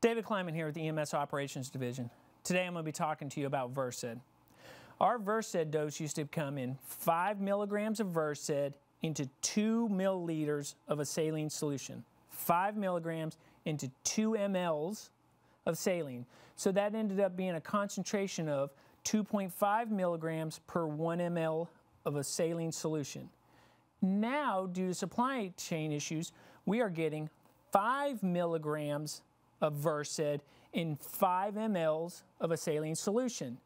David Kleiman here with the EMS Operations Division. Today I'm going to be talking to you about Versed. Our Versed dose used to come in 5 milligrams of Versed into 2 milliliters of a saline solution. 5 milligrams into 2 mLs of saline. So that ended up being a concentration of 2.5 milligrams per 1 ml of a saline solution. Now, due to supply chain issues, we are getting 5 milligrams of Versed in 5 mLs of a saline solution.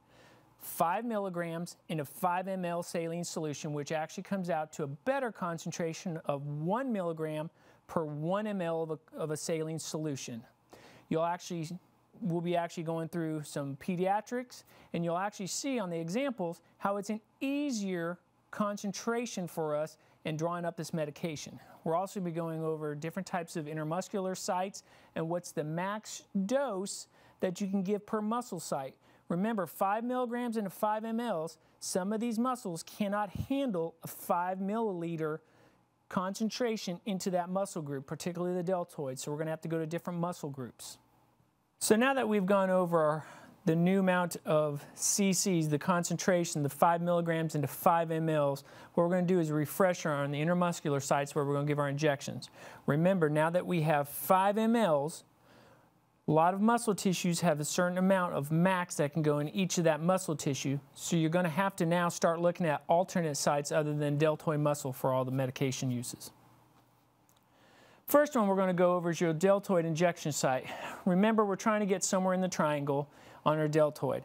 5 milligrams in a 5 ml saline solution, which actually comes out to a better concentration of 1 milligram per 1 ml of a saline solution. We'll be going through some pediatrics, and you'll actually see on the examples how it's an easier concentration for us in drawing up this medication. We'll also be going over different types of intermuscular sites and what's the max dose that you can give per muscle site. Remember, 5 milligrams into 5 mLs, some of these muscles cannot handle a 5 milliliter concentration into that muscle group, particularly the deltoid, so we're going to have to go to different muscle groups. So now that we've gone over the new amount of cc's, the concentration, the 5 milligrams into 5 mLs, what we're going to do is a refresher on the intermuscular sites where we're going to give our injections. Remember, now that we have 5 mLs, a lot of muscle tissues have a certain amount of max that can go in each of that muscle tissue, so you're going to have to now start looking at alternate sites other than deltoid muscle for all the medication uses. First one we're going to go over is your deltoid injection site. Remember, we're trying to get somewhere in the triangle on our deltoid.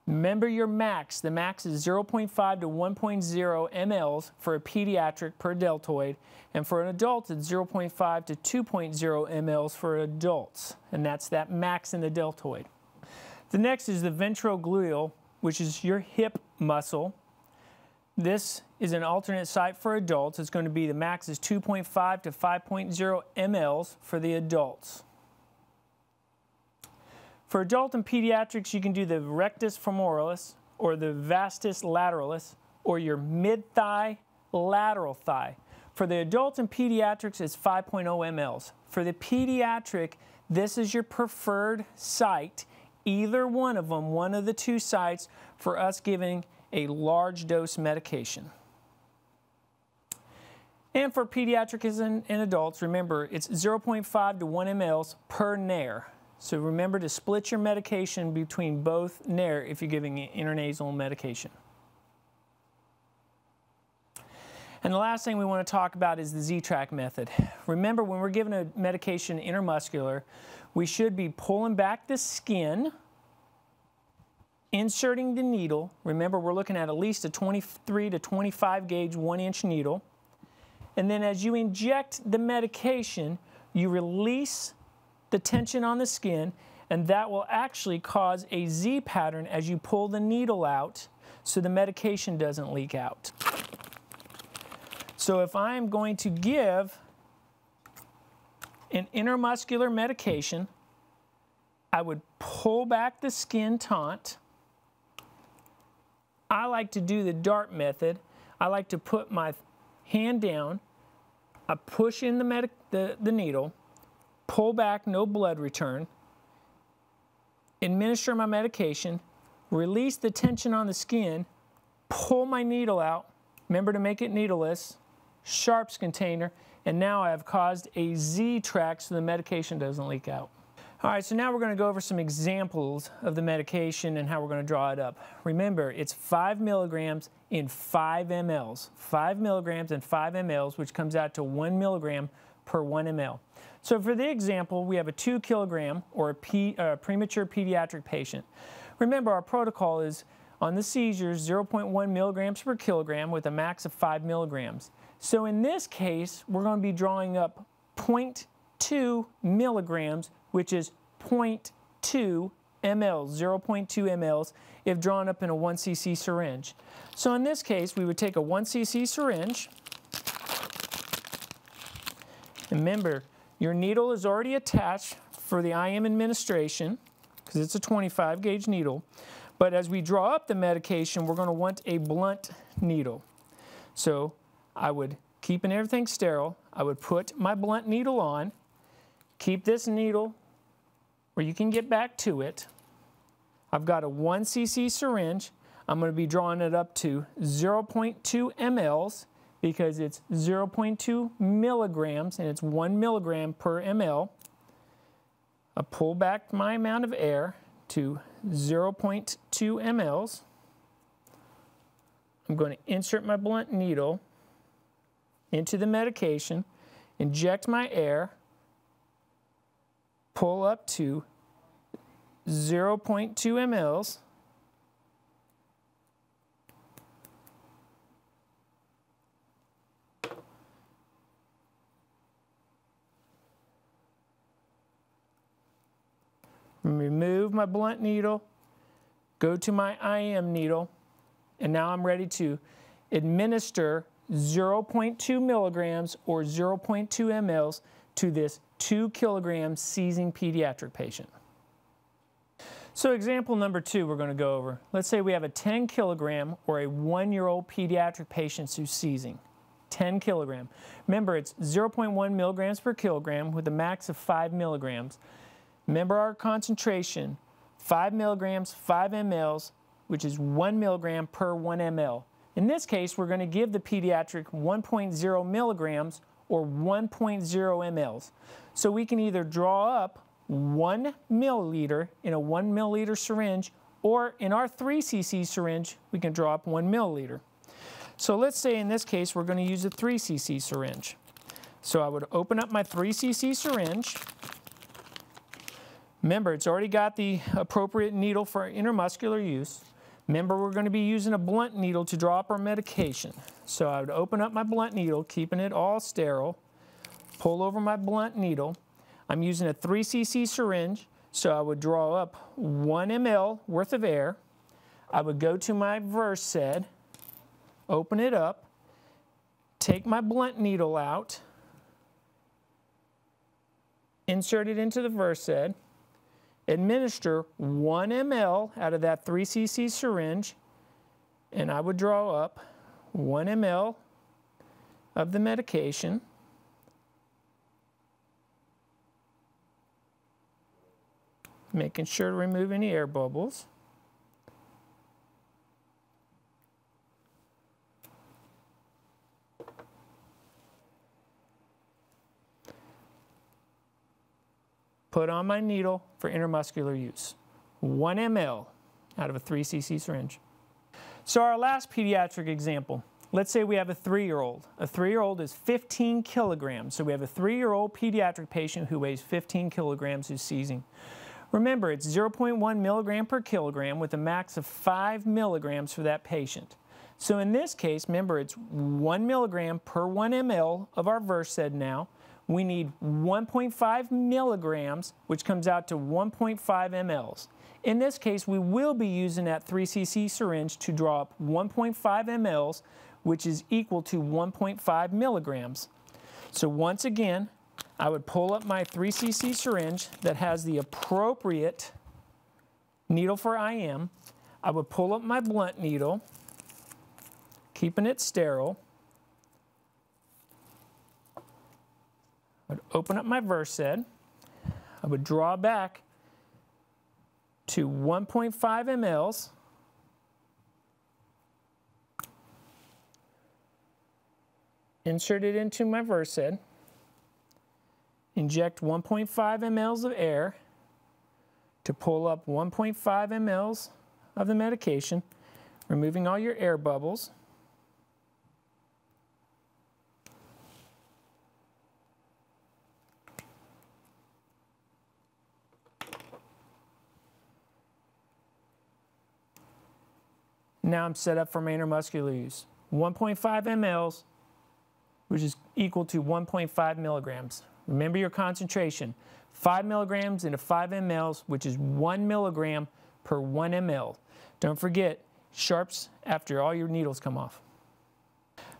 Remember your max. The max is 0.5 to 1.0 mLs for a pediatric per deltoid, and for an adult it's 0.5 to 2.0 mLs for adults, and that's that max in the deltoid. The next is the ventrogluteal, which is your hip muscle. This is an alternate site for adults. It's going to be the max is 2.5 to 5.0 mLs for the adults. For adult and pediatrics, you can do the rectus femoralis or the vastus lateralis or your mid-thigh, lateral thigh. For the adults and pediatrics, it's 5.0 mLs. For the pediatric, this is your preferred site, either one of them, one of the two sites, for us giving a large dose medication. And for pediatrics and adults, remember, it's 0.5 to 1 mLs per nair. So remember to split your medication between both nair if you're giving intranasal medication. And the last thing we want to talk about is the Z-Track method. Remember, when we're giving a medication intramuscular, we should be pulling back the skin, inserting the needle. Remember, we're looking at least a 23 to 25 gauge 1-inch needle. And then as you inject the medication, you release the tension on the skin, and that will actually cause a Z pattern as you pull the needle out so the medication doesn't leak out. So if I'm going to give an intramuscular medication, I would pull back the skin taut. I like to do the dart method. I like to put my hand down, I push in the needle, pull back, no blood return, administer my medication, release the tension on the skin, pull my needle out, remember to make it needleless, sharps container, and now I have caused a Z-track so the medication doesn't leak out. All right, so now we're going to go over some examples of the medication and how we're going to draw it up. Remember, it's 5 milligrams in 5 mLs. 5 milligrams in 5 mLs, which comes out to 1 milligram per 1 ml. So for the example, we have a 2 kilogram or a premature pediatric patient. Remember, our protocol is on the seizures 0.1 milligrams per kilogram with a max of 5 milligrams. So in this case, we're going to be drawing up 0.2 milligrams, which is 0.2 mLs, 0.2 mLs, if drawn up in a 1 cc syringe. So in this case, we would take a 1 cc syringe. Remember, your needle is already attached for the IM administration because it's a 25 gauge needle. But as we draw up the medication, we're going to want a blunt needle. So I would, keeping everything sterile, I would put my blunt needle on, keep this needle where you can get back to it. I've got a 1 cc syringe. I'm going to be drawing it up to 0.2 mLs because it's 0.2 milligrams and it's 1 milligram per ml. I pull back my amount of air to 0.2 mLs. I'm going to insert my blunt needle into the medication, inject my air, pull up to 0.2 mLs. Remove my blunt needle, go to my IM needle, and now I'm ready to administer 0.2 milligrams or 0.2 mLs to this 2 kilogram seizing pediatric patient. So example number 2 we're going to go over. Let's say we have a 10 kilogram or a 1-year-old pediatric patient who's seizing. 10 kilogram. Remember, it's 0.1 milligrams per kilogram with a max of 5 milligrams. Remember our concentration, 5 milligrams, 5 mLs, which is 1 milligram per 1 ml. In this case, we're going to give the pediatric 1.0 milligrams or 1.0 mLs. So we can either draw up 1 milliliter in a 1 milliliter syringe, or in our 3 cc syringe, we can draw up 1 milliliter. So let's say in this case, we're going to use a 3 cc syringe. So I would open up my 3 cc syringe. Remember, it's already got the appropriate needle for intramuscular use. Remember, we're going to be using a blunt needle to draw up our medication. So I would open up my blunt needle, keeping it all sterile, pull over my blunt needle. I'm using a 3 cc syringe, so I would draw up 1 ml worth of air. I would go to my Versed, open it up, take my blunt needle out, insert it into the Versed, administer 1 ml out of that 3 cc syringe, and I would draw up 1 ml of the medication. Making sure to remove any air bubbles. Put on my needle for intramuscular use. 1 ml out of a 3 cc syringe. So our last pediatric example, let's say we have a 3-year-old. A 3-year-old is 15 kilograms. So we have a 3-year-old pediatric patient who weighs 15 kilograms who's seizing. Remember, it's 0.1 milligram per kilogram with a max of 5 milligrams for that patient. So in this case, remember, it's 1 milligram per 1 ml of our Versed now. We need 1.5 milligrams, which comes out to 1.5 mLs. In this case, we will be using that 3 cc syringe to draw up 1.5 mLs, which is equal to 1.5 milligrams. So once again, I would pull up my 3 cc syringe that has the appropriate needle for IM. I would pull up my blunt needle, keeping it sterile. I would open up my Versed. I would draw back to 1.5 mLs. Insert it into my Versed. Inject 1.5 mLs of air to pull up 1.5 mLs of the medication, removing all your air bubbles. Now I'm set up for my intramuscular use. 1.5 mLs, which is equal to 1.5 milligrams. Remember your concentration, 5 milligrams into 5 mLs, which is 1 milligram per 1 ml. Don't forget, sharps after all your needles come off.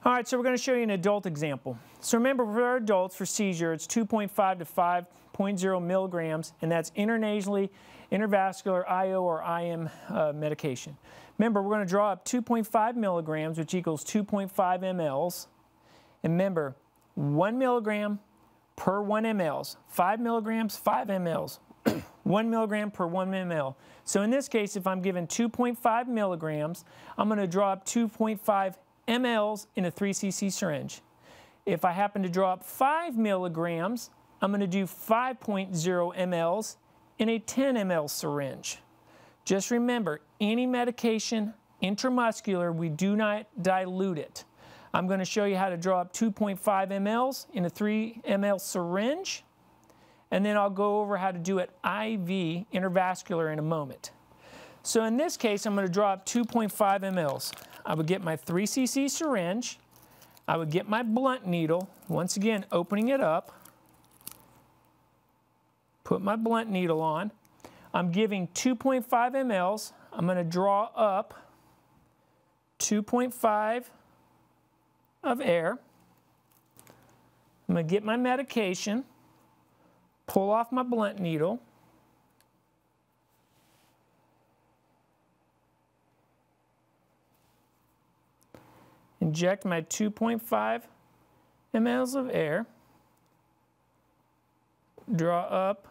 All right, so we're going to show you an adult example. So remember, for our adults, for seizure, it's 2.5 to 5.0 milligrams, and that's intranasally, intravascular IO or IM medication. Remember, we're going to draw up 2.5 milligrams, which equals 2.5 mLs. And remember, 1 milligram per 1 mLs. 5 milligrams, 5 mLs. 1 milligram per 1 ml. So in this case, if I'm given 2.5 milligrams, I'm going to draw up 2.5 mLs in a 3 cc syringe. If I happen to draw up 5 milligrams, I'm going to do 5.0 mLs in a 10 ml syringe. Just remember, any medication intramuscular, we do not dilute it. I'm going to show you how to draw up 2.5 mLs in a 3 ml syringe, and then I'll go over how to do it IV, intravascular, in a moment. So in this case, I'm going to draw up 2.5 mLs. I would get my 3 cc syringe. I would get my blunt needle, once again opening it up, put my blunt needle on. I'm giving 2.5 mLs. I'm going to draw up 2.5 of air. I'm going to get my medication, pull off my blunt needle, inject my 2.5 mLs of air, draw up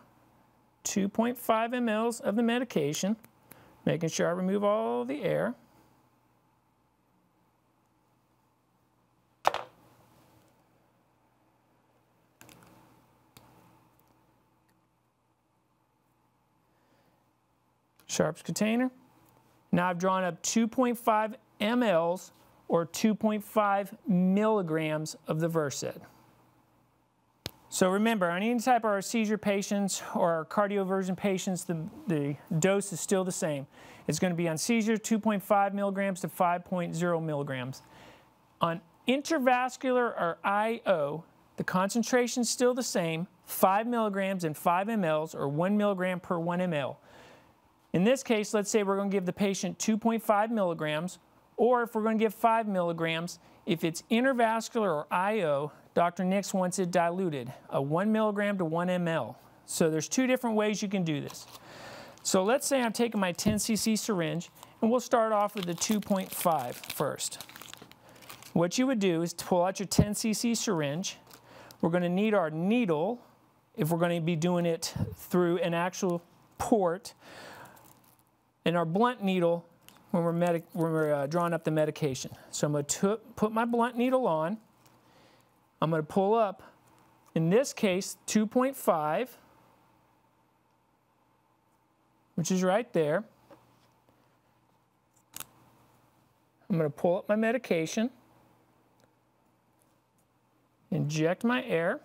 2.5 mLs of the medication, making sure I remove all the air. Sharps container. Now I've drawn up 2.5 mLs or 2.5 milligrams of the Versed. So remember, on any type of our seizure patients or our cardioversion patients, the dose is still the same. It's going to be on seizure 2.5 milligrams to 5.0 milligrams. On intravascular or IO, the concentration is still the same, 5 milligrams and 5 mLs or 1 milligram per 1 ml. In this case, let's say we're going to give the patient 2.5 milligrams, or if we're going to give 5 milligrams, if it's intravascular or IO, Dr. Nix wants it diluted, a 1 milligram to 1 ml. So there's two different ways you can do this. So let's say I'm taking my 10 cc syringe, and we'll start off with the 2.5 first. What you would do is pull out your 10 cc syringe. We're going to need our needle, if we're going to be doing it through an actual port, and our blunt needle when we're drawing up the medication. So I'm going to put my blunt needle on. I'm going to pull up, in this case, 2.5, which is right there. I'm going to pull up my medication, inject my air,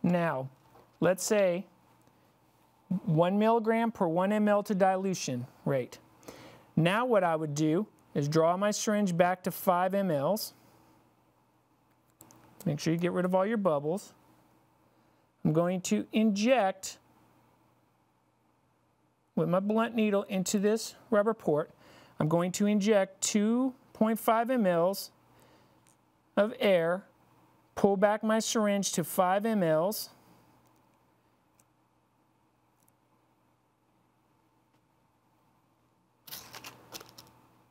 now, let's say 1 milligram per 1 ml to dilution rate. Now what I would do is draw my syringe back to 5 mLs. Make sure you get rid of all your bubbles. I'm going to inject with my blunt needle into this rubber port. I'm going to inject 2.5 mLs of air, pull back my syringe to 5 mLs,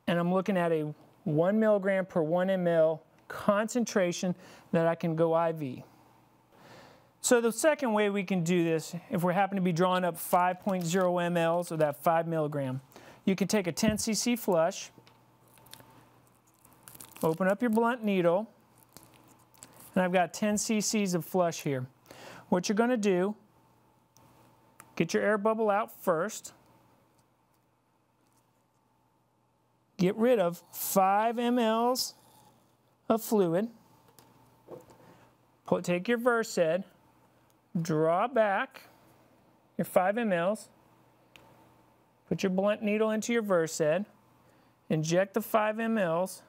and I'm looking at a 1 milligram per 1 ml concentration that I can go IV. So the second way we can do this, if we happen to be drawing up 5.0 mLs or that 5 milligram, you can take a 10 cc flush, open up your blunt needle, and I've got 10 cc's of flush here. What you're going to do, get your air bubble out first, get rid of 5 mLs of fluid, take your Versed, draw back your 5 mLs, put your blunt needle into your Versed, inject the 5 mLs,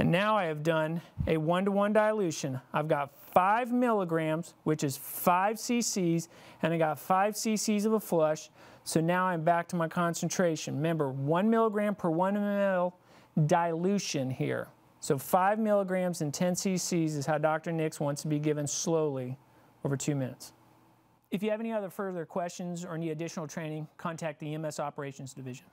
And now I have done a 1-to-1 dilution. I've got 5 milligrams, which is 5 cc's, and I got 5 cc's of a flush. So now I'm back to my concentration. Remember, 1 milligram per 1 ml dilution here. So 5 milligrams and 10 cc's is how Dr. Nix wants to be given slowly over 2 minutes. If you have any other further questions or need additional training, contact the EMS Operations Division.